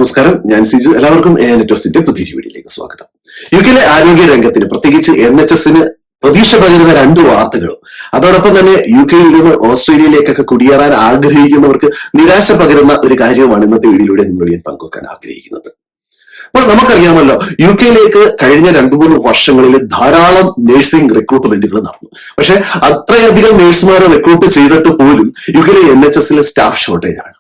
നമസ്കാരം, ഞാൻ സിജു. എല്ലാവർക്കും നെറ്റ്വർക്സിന്റെ പുതിയ വീഡിയോയിലേക്ക് സ്വാഗതം. യുകെയിലെ ആരോഗ്യ രംഗത്തിന് പ്രത്യേകിച്ച് NHSന് പ്രതീക്ഷ പകരുന്ന 2 വാർത്തകളും അതോടൊപ്പം തന്നെ യുകെയിൽ നിന്ന് ഓസ്ട്രേലിയയിലേക്കൊക്കെ കുടിയേറാൻ ആഗ്രഹിക്കുന്നവർക്ക് നിരാശ പകരുന്ന ഒരു കാര്യവുമാണ് ഇന്നത്തെ വീഡിയോയിലൂടെ നിങ്ങളോട് ഞാൻ പങ്കുവെക്കാൻ ആഗ്രഹിക്കുന്നത്. അപ്പോൾ നമുക്കറിയാമല്ലോ, യുകെയിലേക്ക് കഴിഞ്ഞ 2-3 വർഷങ്ങളിൽ ധാരാളം നഴ്സിംഗ് റിക്രൂട്ട്മെന്റുകൾ നടന്നു. പക്ഷെ അത്രയധികം നഴ്സുമാരെ റിക്രൂട്ട് ചെയ്തിട്ട് പോലും യുകെയിലെ NHSലെ സ്റ്റാഫ് ഷോർട്ടേജ് ആണ്.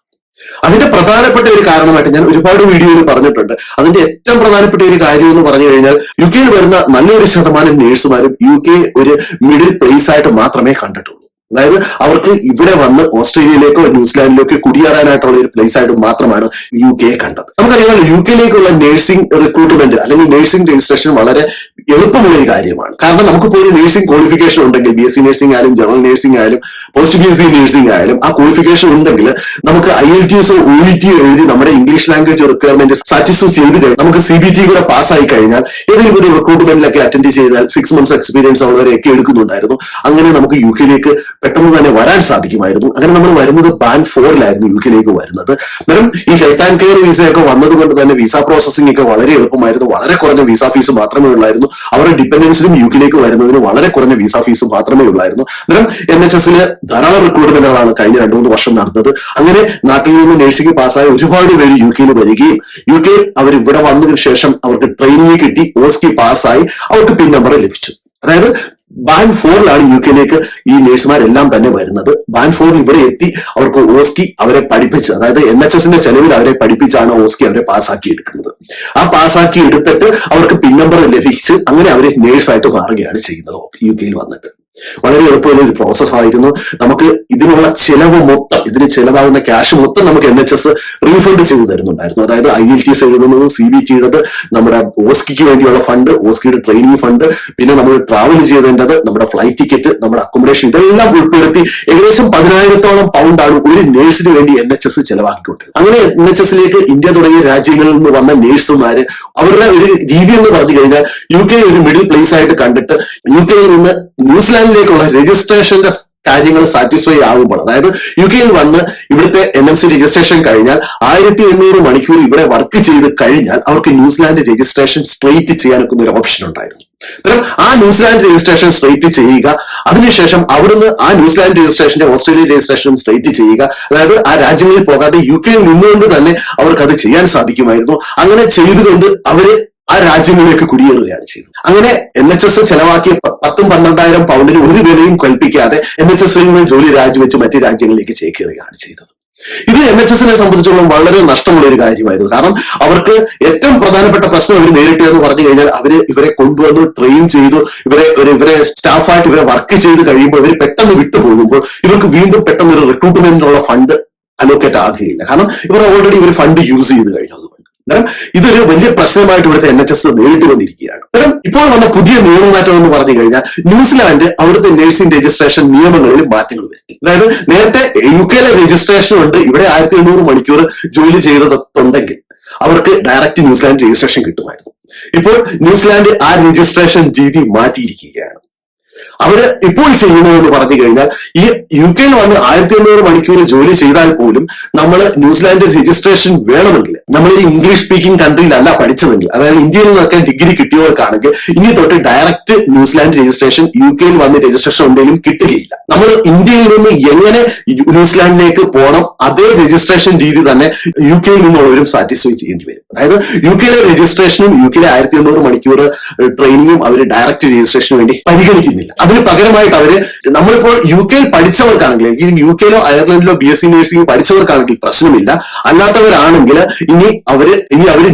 അതിന്റെ പ്രധാനപ്പെട്ട ഒരു കാരണമായിട്ട് ഞാൻ ഒരുപാട് വീഡിയോയിൽ പറഞ്ഞിട്ടുണ്ട്. അതിന്റെ ഏറ്റവും പ്രധാനപ്പെട്ട ഒരു കാര്യം എന്ന് പറഞ്ഞു കഴിഞ്ഞാൽ, യുകെയിൽ വരുന്ന നല്ലൊരു ശതമാനം നേഴ്സുമാരും UK ഒരു മിഡിൽ പ്ലേസ് ആയിട്ട് മാത്രമേ കണ്ടിട്ടുള്ളൂ. അതായത് അവർക്ക് ഇവിടെ വന്ന് ഓസ്ട്രേലിയയിലേക്കോ ന്യൂസിലാൻഡിലേക്കോ കുടിയേറാനായിട്ടുള്ള ഒരു പ്ലേസ് ആയിട്ട് മാത്രമാണ് UK കണ്ടത്. നമുക്കറിയാം, UKയിലേക്കുള്ള നഴ്സിംഗ് റിക്രൂട്ട്മെന്റ് അല്ലെങ്കിൽ നഴ്സിംഗ് രജിസ്ട്രേഷൻ വളരെ എളുപ്പമുള്ള ഒരു കാര്യമാണ്. കാരണം നമുക്കിപ്പോൾ ഒരു നഴ്സിംഗ് ക്വാളിഫിക്കേഷൻ ഉണ്ടെങ്കിൽ, BSc നഴ്സിംഗ് ആയാലും ജനറൽ നഴ്സിംഗ് ആയാലും പോസ്റ്റ് BSc നഴ്സിംഗ് ആയാലും, ആ ക്വാളിഫിക്കേഷൻ ഉണ്ടെങ്കിൽ നമുക്ക് IELTS OET എഴുതി നമ്മുടെ ഇംഗ്ലീഷ് ലാംഗ്വേജ് റിക്വയർമെന്റ് സാറ്റിസ്ഫൈ ചെയ്ത് കഴിഞ്ഞാൽ, നമുക്ക് CBT കൂടെ പാസ്സായി കഴിഞ്ഞാൽ ഏതെങ്കിലും ഒരു റിക്രൂട്ട്മെന്റിലൊക്കെ അറ്റൻഡ് ചെയ്താൽ 6 months എക്സ്പീരിയൻസ് ഉള്ളവരെയൊക്കെ എടുക്കുന്നുണ്ടായിരുന്നു. അങ്ങനെ നമുക്ക് UKയിലേക്ക് പെട്ടെന്ന് തന്നെ വരാൻ സാധിക്കുമായിരുന്നു. അങ്ങനെ നമ്മൾ വരുന്നത് Band 4-ലായിരുന്നു UKയിലേക്ക് വരുന്നത്. അന്നേരം ഈ ഹെൽത്ത് ആൻഡ് കെയർ വിസയൊക്കെ വന്നതുകൊണ്ട് തന്നെ വിസ പ്രോസസിംഗ് ഒക്കെ വളരെ എളുപ്പമായിരുന്നു. വളരെ കുറഞ്ഞ വിസ ഫീസ് മാത്രമേ ഉള്ളായിരുന്നു. അവരുടെ ഡിപെൻഡൻസിനും UKയിലേക്ക് വരുന്നതിന് വളരെ കുറഞ്ഞ വിസ ഫീസ് മാത്രമേ ഉള്ളായിരുന്നു. അന്നേരം NHSന് ധാരാളം റിക്രൂട്ട്മെന്റുകളാണ് കഴിഞ്ഞ 2-3 വർഷം നടന്നത്. അങ്ങനെ നാട്ടിൽ നിന്ന് നഴ്സിംഗ് പാസ്സായ ഒരുപാട് പേര് UKയിൽ വരികയും UKയിൽ അവർ ഇവിടെ വന്നതിന് ശേഷം അവർക്ക് ട്രെയിനിങ് കിട്ടി, OSCE പാസ്സായി അവർക്ക് പിൻ നമ്പർ ലഭിച്ചു. അതായത് Band 4-ലാണ് UKയിലേക്ക് ഈ നേഴ്സുമാരെല്ലാം തന്നെ വരുന്നത്. Band 4 ഇവിടെ എത്തി അവർക്ക് OSCE അവരെ പഠിപ്പിച്ച്, അതായത് NHSന്റെ ചെലവിൽ അവരെ പഠിപ്പിച്ചാണ് OSCE അവരെ പാസ്സാക്കി എടുക്കുന്നത്. ആ പാസ്സാക്കി എടുത്തിട്ട് അവർക്ക് പിൻ നമ്പർ ലഭിച്ച് അങ്ങനെ അവരെ നേഴ്സായിട്ട് മാറുകയാണ് ചെയ്യുന്നത് UKയിൽ വന്നിട്ട്. വളരെ എളുപ്പമുള്ള ഒരു പ്രോസസ് ആയിരുന്നു. നമുക്ക് ഇതിനുള്ള ചെലവ് മൊത്തം, ഇതിന് ചെലവാകുന്ന ക്യാഷ് മൊത്തം നമുക്ക് NHS റീഫണ്ട് ചെയ്തു തരുന്നുണ്ടായിരുന്നു. അതായത് IELTS എഴുതുന്നത്, CBTയുടേത്, നമ്മുടെ OSCEക്ക് വേണ്ടിയുള്ള ഫണ്ട്, OSCEയുടെ ട്രെയിനിങ് ഫണ്ട്, പിന്നെ നമ്മൾ ട്രാവൽ ചെയ്തേണ്ടത്, നമ്മുടെ ഫ്ലൈറ്റ് ടിക്കറ്റ്, നമ്മുടെ അക്കോമഡേഷൻ, ഇതെല്ലാം ഉൾപ്പെടുത്തി ഏകദേശം 10,000-ഓളം പൗണ്ടാണ് ഒരു നേഴ്സിന് വേണ്ടി NHS ചെലവാക്കിക്കൊണ്ടിരുന്നത്. അങ്ങനെ NHSലേക്ക് ഇന്ത്യ തുടങ്ങിയ രാജ്യങ്ങളിൽ നിന്ന് വന്ന നേഴ്സുമാര് അവരുടെ ഒരു രീതി എന്ന് പറഞ്ഞു കഴിഞ്ഞാൽ, UK ഒരു മിഡിൽ പ്ലേസ് ആയിട്ട് കണ്ടിട്ട് UKയിൽ നിന്ന് ന്യൂസിലാൻഡിലേക്കുള്ള രജിസ്ട്രേഷന്റെ കാര്യങ്ങൾ സാറ്റിസ്ഫൈ ആകുമ്പോൾ, അതായത് UKയിൽ വന്ന് ഇവിടുത്തെ NMC രജിസ്ട്രേഷൻ കഴിഞ്ഞാൽ 1800 മണിക്കൂർ ഇവിടെ വർക്ക് ചെയ്ത് കഴിഞ്ഞാൽ അവർക്ക് ന്യൂസിലാൻഡ് രജിസ്ട്രേഷൻ സ്ട്രെയിറ്റ് ചെയ്യാനൊക്കെ ഒരു ഓപ്ഷൻ ഉണ്ടായിരുന്നു. ആ ന്യൂസിലാൻഡ് രജിസ്ട്രേഷൻ സ്ട്രെയിറ്റ് ചെയ്യുക, അതിനുശേഷം അവിടുന്ന് ആ ന്യൂസിലാൻഡ് രജിസ്ട്രേഷന്റെ ഓസ്ട്രേലിയ രജിസ്ട്രേഷനും സ്ട്രെയിറ്റ് ചെയ്യുക. അതായത് ആ രാജ്യങ്ങളിൽ പോകാതെ UKയിൽ നിന്നുകൊണ്ട് തന്നെ അവർക്ക് അത് ചെയ്യാൻ സാധിക്കുമായിരുന്നു. അങ്ങനെ ചെയ്തുകൊണ്ട് അവര് ആ രാജ്യങ്ങളിലേക്ക് കുടിയേറുകയാണ് ചെയ്തത്. അങ്ങനെ NHS ചെലവാക്കിയ 10,000-12,000 പൗണ്ടിന് ഒരു വിലയും കൽപ്പിക്കാതെ NHSൽ നിന്ന് ജോലി രാജിവെച്ച് മറ്റു രാജ്യങ്ങളിലേക്ക് ചേക്കേറുകയാണ് ചെയ്തത്. ഇത് NHSനെ സംബന്ധിച്ചോളം വളരെ നഷ്ടമുള്ള ഒരു കാര്യമായിരുന്നു. കാരണം അവർക്ക് ഏറ്റവും പ്രധാനപ്പെട്ട പ്രശ്നം അവർ നേരിട്ടതെന്ന് പറഞ്ഞു കഴിഞ്ഞാൽ, ഇവരെ കൊണ്ടുവന്നു ട്രെയിൻ ചെയ്തു, ഇവരെ സ്റ്റാഫായിട്ട് ഇവരെ വർക്ക് ചെയ്ത് കഴിയുമ്പോൾ ഇവർ പെട്ടെന്ന് വിട്ടുപോകുമ്പോൾ ഇവർക്ക് വീണ്ടും പെട്ടെന്ന് ഒരു റിക്രൂട്ട്മെന്റിനുള്ള ഫണ്ട് അലോക്കേറ്റ് ആകുകയില്ല. കാരണം ഇവർ ഓൾറെഡി ഇവർ ഫണ്ട് യൂസ് ചെയ്ത് കഴിഞ്ഞു. അന്നേരം ഇതൊരു വലിയ പ്രശ്നമായിട്ട് ഇവിടുത്തെ NHS നേരിട്ട് വന്നിരിക്കുകയാണ്. അന്നേരം ഇപ്പോൾ വന്ന പുതിയ നിയമമാറ്റം എന്ന് പറഞ്ഞു കഴിഞ്ഞാൽ, ന്യൂസിലാൻഡ് അവിടുത്തെ നഴ്സിംഗ് രജിസ്ട്രേഷൻ നിയമങ്ങളിൽ മാറ്റങ്ങൾ വരുത്തി. അതായത് നേരത്തെ UKയിലെ രജിസ്ട്രേഷൻ ഉണ്ട്, ഇവിടെ 1800 മണിക്കൂർ ജോലി ചെയ്തിട്ടുണ്ടെങ്കിൽ അവർക്ക് ഡയറക്റ്റ് ന്യൂസിലാൻഡ് രജിസ്ട്രേഷൻ കിട്ടുമായിരുന്നു. ഇപ്പോൾ ന്യൂസിലാൻഡ് ആ രജിസ്ട്രേഷൻ രീതി മാറ്റിയിരിക്കുകയാണ്. അവര് ഇപ്പോൾ ചെയ്യുന്നതെന്ന് പറഞ്ഞു കഴിഞ്ഞാൽ, ഈ UKയിൽ വന്ന് 1800 മണിക്കൂർ ജോലി ചെയ്താൽ പോലും നമ്മൾ ന്യൂസിലാൻഡ് രജിസ്ട്രേഷൻ വേണമെങ്കിൽ, നമ്മൾ ഈ ഇംഗ്ലീഷ് സ്പീക്കിംഗ് കൺട്രിയിലല്ല പഠിച്ചതെങ്കിൽ, അതായത് ഇന്ത്യയിൽ നിന്നൊക്കെ ഡിഗ്രി കിട്ടിയവർക്കാണെങ്കിൽ ഇനി തൊട്ട് ഡയറക്റ്റ് ന്യൂസിലാൻഡ് രജിസ്ട്രേഷൻ UKയിൽ വന്ന് രജിസ്ട്രേഷൻ ഉണ്ടെങ്കിലും കിട്ടുകയില്ല. നമ്മൾ ഇന്ത്യയിൽ നിന്ന് എങ്ങനെ ന്യൂസിലാൻഡിലേക്ക് പോകണം, അതേ രജിസ്ട്രേഷൻ രീതി തന്നെ UKയിൽ നിന്നുള്ളവരും സാറ്റിസ്ഫൈ ചെയ്യേണ്ടി വരും. അതായത് UKയിലെ രജിസ്ട്രേഷനും UKയിലെ 1800 മണിക്കൂർ ട്രെയിനിങ്ങും അവർ ഡയറക്റ്റ് രജിസ്ട്രേഷന് വേണ്ടി പരിഗണിക്കുന്നില്ല. അതിന് പകരമായിട്ട് അവര്, നമ്മളിപ്പോൾ UKയിൽ പഠിച്ചവർക്കാണെങ്കിൽ, UKയിലോ അയർലൻഡിലോ BSc നഴ്സിംഗ് പഠിച്ചവർക്കാണെങ്കിൽ പ്രശ്നമില്ല. അല്ലാത്തവരാണെങ്കിൽ ഇനി അവര്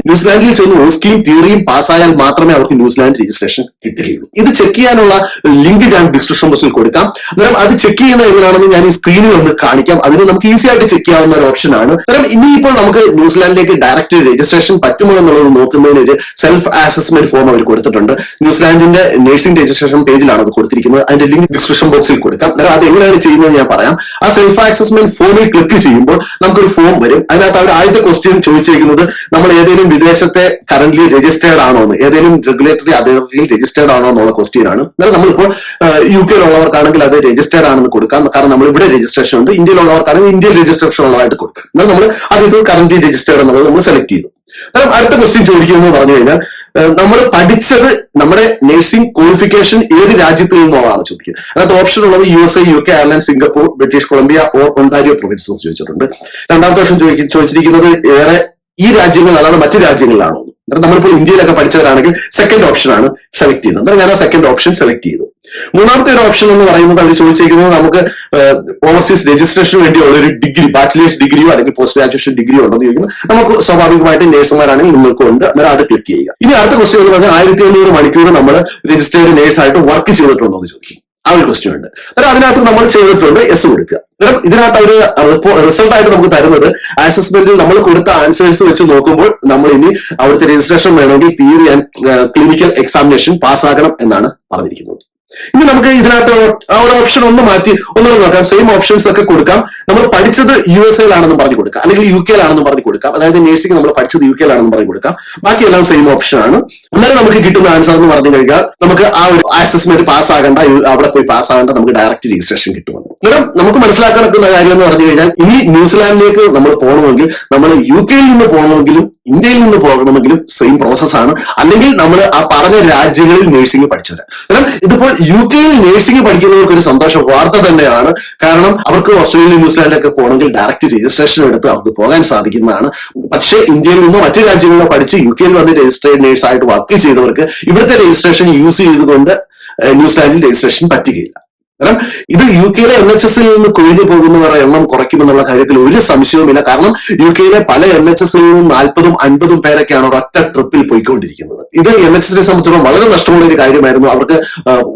ന്യൂസിലാൻഡിൽ ചെന്ന് OSCEയും തിയറിയും പാസ്സായാൽ മാത്രമേ അവർക്ക് ന്യൂസിലാൻഡ് രജിസ്ട്രേഷൻ കിട്ടുകയുള്ളൂ. ഇത് ചെക്ക് ചെയ്യാനുള്ള ലിങ്ക് ഞാൻ ഡിസ്ക്രിപ്ഷൻ ബോക്സിൽ കൊടുക്കാം. അന്നേരം അത് ചെക്ക് ചെയ്യുന്ന എങ്ങനെയാണെന്ന് ഞാൻ ഈ സ്ക്രീനിൽ ഒന്ന് കാണിക്കാം. അതിന് നമുക്ക് ഈസി ആയിട്ട് ചെക്ക് ചെയ്യാവുന്ന ഒരു ഓപ്ഷനാണ്. അന്നേരം ഇനിയിപ്പോൾ നമുക്ക് ന്യൂസിലാൻഡിലേക്ക് ഡയറക്റ്റ് രജിസ്ട്രേഷൻ പറ്റുമോ എന്നുള്ളത് നോക്കുന്നതിന് ഒരു സെൽഫ് അസസ്മെന്റ് ഫോം അവർ കൊടുത്തിട്ടുണ്ട്. ന്യൂസിലാൻഡിന്റെ നഴ്സിംഗ് രജിസ്ട്രേഷൻ പേജിലാണ് അത് കൊടുത്തിരിക്കുന്നത്. അതിന്റെ ലിങ്ക് ഡിസ്ക്രിപ്ഷൻ ബോക്സിൽ കൊടുക്കാം. അന്നേരം അത് എങ്ങനെയാണ് ചെയ്യുന്നത് ഞാൻ പറയാം. ആ സെൽഫ് അസസ്മെന്റ് ഫോമിൽ ക്ലിക്ക് ചെയ്യുമ്പോൾ നമുക്കൊരു ഫോം വരും. അതിനകത്ത് അവർ ആദ്യത്തെ ക്വസ്റ്റ്യൻ ചോദിച്ചിരിക്കുന്നത്, നമ്മൾ ഏതെങ്കിലും വിദേശത്തെ കറന്റ്ലി രജിസ്റ്റേർഡ് ആണോ എന്ന്, ഏതെങ്കിലും റെഗുലേറ്ററി അതോറിറ്റിയിൽ രജിസ്റ്റേർഡ് ആണോ എന്നുള്ള ക്വസ്റ്റ്യൻ ആണ്. എന്നാൽ നമ്മളിപ്പോൾ UKയിലുള്ളവർക്കാണെങ്കിൽ അത് രജിസ്റ്റേർഡ് ആണെന്ന് കൊടുക്കാം. കാരണം നമ്മൾ ഇവിടെ രജിസ്ട്രേഷൻ ഉണ്ട്. ഇന്ത്യയിലുള്ളവർക്കാണെങ്കിൽ ഇന്ത്യയിൽ രജിസ്ട്രേഷൻ ഉള്ളതായിട്ട് കൊടുക്കാം. എന്നാൽ നമ്മൾ അത് കറന്റ്ലി രജിസ്റ്റേർഡ് എന്നുള്ളത് നമ്മൾ സെലക്ട് ചെയ്തു. കാരണം അടുത്ത ക്വസ്റ്റ്യൻ ചോദിക്കുന്നത് പറഞ്ഞു കഴിഞ്ഞാൽ നമ്മൾ പഠിച്ചത് നമ്മുടെ നഴ്സിംഗ് ക്വാളിഫിക്കേഷൻ ഏത് രാജ്യത്തിൽ നിന്നുള്ളതാണ് ചോദിക്കുന്നത്. അതിനകത്ത് ഓപ്ഷൻ ഉള്ളത് USA, UK, Ireland, Singapore, British Columbia or Ontario provinces ചോദിച്ചിട്ടുണ്ട്. രണ്ടാമത്തെ ഓപ്ഷൻ ചോദിച്ചിരിക്കുന്നത് വേറെ ഈ രാജ്യങ്ങളിലാണ് മറ്റു രാജ്യങ്ങളിലാണോ. നമ്മളിപ്പോൾ ഇന്ത്യയിലൊക്കെ പഠിച്ചവരാണെങ്കിൽ സെക്കൻഡ് ഓപ്ഷൻ ആണ് സെലക്ട് ചെയ്യുന്നത്. അന്നേരം ഞാൻ ആ സെക്കൻഡ് ഓപ്ഷൻ സെലക്ട് ചെയ്തു. മൂന്നാമത്തെ ഒരു ഓപ്ഷൻ എന്ന് പറയുന്നത് അവർ ചോദിച്ചിരിക്കുന്നത് നമുക്ക് ഓവർസീസ് രജിസ്ട്രേഷന് വേണ്ടിയുള്ള ഒരു ഡിഗ്രി, ബാച്ചിലേഴ്സ് ഡിഗ്രിയോ അല്ലെങ്കിൽ പോസ്റ്റ് ഗ്രാജുവേഷൻ ഡിഗ്രിയോ ഉണ്ടെന്ന് ചോദിക്കുന്നത്. നമുക്ക് സ്വാഭാവികമായിട്ട് നേഴ്സുമാരാണെങ്കിൽ നിങ്ങൾക്ക് ഉണ്ട്, അന്നേരം അത് ക്ലിക്ക് ചെയ്യുക. ഇനി അടുത്ത ക്വസ്റ്റ്യൻ എന്ന് പറഞ്ഞാൽ 1500 മണിക്കൂർ നമ്മൾ രജിസ്റ്റേർഡ് നേഴ്സായിട്ട് വർക്ക് ചെയ്തിട്ടുണ്ടോ എന്ന് ചോദിക്കും. ആ ഒരു ക്വസ്റ്റ്യൻ ഉണ്ട്. അന്നേരം അതിനകത്ത് നമ്മൾ ചെയ്തിട്ടുണ്ട്, യെസ് കൊടുക്കുക. ഇതിനകത്ത് ഒരു റിസൾട്ട് ആയിട്ട് നമുക്ക് തരുന്നത് അസസ്മെന്റിൽ നമ്മൾ കൊടുത്ത ആൻസേഴ്സ് വെച്ച് നോക്കുമ്പോൾ നമ്മൾ ഇനി അവിടുത്തെ രജിസ്ട്രേഷൻ വേണമെങ്കിൽ തിയറി ആൻഡ് ക്ലിനിക്കൽ എക്സാമിനേഷൻ പാസ്സാകണം എന്നാണ് പറഞ്ഞിരിക്കുന്നത്. ഇനി നമുക്ക് ഇതിനകത്ത് ആ ഒരു ഓപ്ഷൻ ഒന്ന് മാറ്റി ഒന്നുകൂടെ നോക്കാം. സെയിം ഓപ്ഷൻസ് ഒക്കെ കൊടുക്കാം. നമ്മൾ പഠിച്ചത് USA ലാണെന്ന് പറഞ്ഞു കൊടുക്കാം, അല്ലെങ്കിൽ UK ലാണെന്ന് പറഞ്ഞു കൊടുക്കാം. അതായത് നേഴ്സിംഗ് നമ്മൾ പഠിച്ചത് UK ലാണെന്ന് പറഞ്ഞു കൊടുക്കാം. ബാക്കിയെല്ലാം സെയിം ഓപ്ഷൻ ആണ്. എന്നാലും നമുക്ക് കിട്ടുന്ന ആൻസർ എന്ന് പറഞ്ഞു കഴിഞ്ഞാൽ നമുക്ക് ആ ഒരു അസസ്മെന്റ് പാസ്സാകേണ്ട, അവിടെ പോയി പാസ്സാകേണ്ട, നമുക്ക് ഡയറക്റ്റ് രജിസ്ട്രേഷൻ കിട്ടുമെന്ന്. അന്നേരം നമുക്ക് മനസ്സിലാക്കാൻ പറ്റുന്ന കാര്യം എന്ന് പറഞ്ഞു കഴിഞ്ഞാൽ ഇനി ന്യൂസിലാൻഡിലേക്ക് നമ്മൾ പോകണമെങ്കിൽ, നമ്മൾ UK യിൽ നിന്ന് പോകണമെങ്കിലും ഇന്ത്യയിൽ നിന്ന് പോകണമെങ്കിലും സെയിം പ്രോസസ്സാണ്. അല്ലെങ്കിൽ നമ്മൾ ആ പറഞ്ഞ രാജ്യങ്ങളിൽ നേഴ്സിംഗ് പഠിച്ചവരാണ്. കാരണം ഇതിപ്പോൾ UK യിൽ നേഴ്സിംഗ് പഠിക്കുന്നവർക്ക് ഒരു സന്തോഷ വാർത്ത തന്നെയാണ്. കാരണം അവർക്ക് ഓസ്ട്രേലിയ, ന്യൂസിലാൻഡിലൊക്കെ പോകണമെങ്കിൽ ഡയറക്റ്റ് രജിസ്ട്രേഷൻ എടുത്ത് അവർക്ക് പോകാൻ സാധിക്കുന്നതാണ്. പക്ഷേ ഇന്ത്യയിൽ നിന്നോ മറ്റു രാജ്യങ്ങളിലോ പഠിച്ച് UK യിൽ വന്ന് രജിസ്ട്രേഡ് നേഴ്സ് ആയിട്ട് വർക്ക് ചെയ്തവർക്ക് ഇവിടുത്തെ രജിസ്ട്രേഷൻ യൂസ് ചെയ്തുകൊണ്ട് ന്യൂസിലാൻഡിൽ രജിസ്ട്രേഷൻ പറ്റുകയില്ല. കാരണം ഇത് UK യിലെ NHSൽ നിന്ന് കൊഴിഞ്ഞു പോകുന്നവരുടെ എണ്ണം കുറയ്ക്കുമെന്നുള്ള കാര്യത്തിൽ ഒരു സംശയവുമില്ല. കാരണം UK യിലെ പല NHSൽ നിന്നും 40ഉം 50ഉം പേരൊക്കെയാണ് ഒരൊറ്റ ട്രിപ്പിൽ പോയിക്കൊണ്ടിരിക്കുന്നത്. ഇത് NHSനെ സംബന്ധിച്ചിടത്തോളം വളരെ നഷ്ടമുള്ള ഒരു കാര്യമായിരുന്നു. അവർക്ക്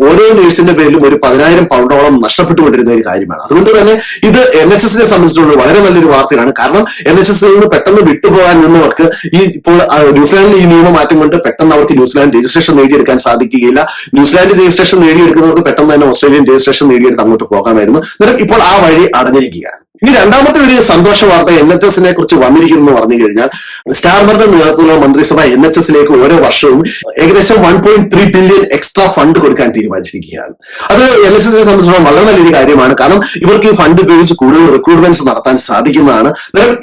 ഓരോ നേഴ്സിന്റെ പേരിലും ഒരു 10,000 പൗണ്ടോളം നഷ്ടപ്പെട്ടുകൊണ്ടിരുന്ന ഒരു കാര്യമാണ്. അതുകൊണ്ട് തന്നെ ഇത് NHSനെ സംബന്ധിച്ചിടത്തോളം വളരെ നല്ലൊരു വാർത്തയാണ്. കാരണം NHSൽ നിന്ന് പെട്ടെന്ന് വിട്ടുപോകാൻ നിന്നവർക്ക് ഇപ്പോൾ ന്യൂസിലാൻഡിൽ ഈ നിയമമാറ്റം കൊണ്ട് പെട്ടെന്ന് അവർക്ക് ന്യൂസിലാൻഡ് രജിസ്ട്രേഷൻ നേടിയെടുക്കാൻ സാധിക്കുകയില്ല. ന്യൂസിലാൻഡ് രജിസ്ട്രേഷൻ നേടിയെടുക്കുന്നവർക്ക് പെട്ടെന്ന് തന്നെ ഓസ്ട്രേലിയൻ രജിസ്ട്രേഷൻ നേടിയെടുത്ത് അങ്ങോട്ട് പോകാമായിരുന്നു. ഇപ്പോൾ ആ വഴി അടഞ്ഞിരിക്കുകയാണ്. ഇനി രണ്ടാമത്തെ ഒരു സന്തോഷ വാർത്ത NHSനെ കുറിച്ച് വന്നിരിക്കുന്നു പറഞ്ഞു കഴിഞ്ഞാൽ സ്റ്റാർമറുടെ നേതൃത്വത്തിലുള്ള മന്ത്രിസഭ NHSലേക്ക് ഓരോ വർഷവും ഏകദേശം 1.3 ബില്യൺ എക്സ്ട്രാ ഫണ്ട് കൊടുക്കാൻ തീരുമാനിച്ചിരിക്കുകയാണ്. അത് NHSനെ സംബന്ധിച്ചിടത്തോളം വളരെ നല്ലൊരു കാര്യമാണ്. കാരണം ഇവർക്ക് ഈ ഫണ്ട് ഉപയോഗിച്ച് കൂടുതൽ റിക്രൂട്ട്മെന്റ്സ് നടത്താൻ സാധിക്കുന്നതാണ്.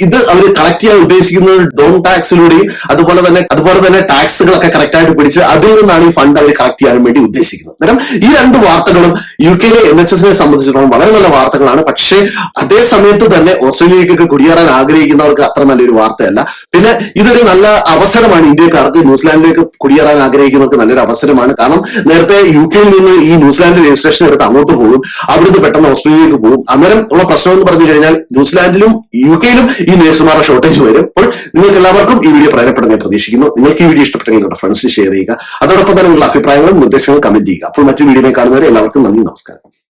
ഇത് അവർ കളക്ട് ചെയ്യാൻ ഉദ്ദേശിക്കുന്നത് ഡോൺ ടാക്സിലൂടെയും അതുപോലെ തന്നെ ടാക്സുകളൊക്കെ കറക്റ്റ് ആയിട്ട് പിടിച്ച് അതിൽ നിന്നാണ് ഈ ഫണ്ട് അവർ കളക്ട് ചെയ്യാൻ വേണ്ടി ഉദ്ദേശിക്കുന്നത്. അന്നേരം ഈ രണ്ട് വാർത്തകളും UK യിലെ NHSനെ സംബന്ധിച്ചിടത്തോളം വളരെ നല്ല വാർത്തകളാണ്. പക്ഷേ അതേ സമയത്ത് തന്നെ ഓസ്ട്രേലിയയിലേക്കൊക്കെ കുടിയേറാൻ ആഗ്രഹിക്കുന്നവർക്ക് അത്ര നല്ലൊരു വാർത്തയല്ല. പിന്നെ ഇതൊരു നല്ല അവസരമാണ് ഇന്ത്യക്കാർക്ക്, ന്യൂസിലാൻഡിലേക്ക് കുടിയേറാൻ ആഗ്രഹിക്കുന്നവർക്ക് നല്ലൊരു അവസരമാണ്. കാരണം നേരത്തെ UK യിൽ നിന്ന് ഈ ന്യൂസിലാൻഡ് രജിസ്ട്രേഷൻ എടുത്ത് അങ്ങോട്ട് പോകും, അവിടുന്ന് പെട്ടെന്ന് ഓസ്ട്രേലിയയിലേക്ക് പോകും. അന്നേരം ഉള്ള പ്രശ്നം എന്ന് പറഞ്ഞു കഴിഞ്ഞാൽ ന്യൂസിലാൻഡിലും UK യിലും ഈ നഴ്സുമാരുടെ ഷോർട്ടേജ് വരും. അപ്പോൾ നിങ്ങൾക്ക് എല്ലാവർക്കും ഈ വീഡിയോ പ്രയോജനപ്പെടുന്നതിനെ പ്രതീക്ഷിക്കുന്നു. നിങ്ങൾക്ക് ഈ വീഡിയോ ഇഷ്ടപ്പെട്ടെങ്കിൽ നിങ്ങളുടെ ഫ്രണ്ട്സിന് ഷെയർ ചെയ്യുക. അതോടൊപ്പം തന്നെ നിങ്ങളുടെ അഭിപ്രായങ്ങളും നിർദ്ദേശങ്ങളും കമന്റ് ചെയ്യുക. അപ്പോൾ മറ്റൊരു വീഡിയോ കാണുന്നവരെ എല്ലാവർക്കും നന്ദി, നമസ്കാരം.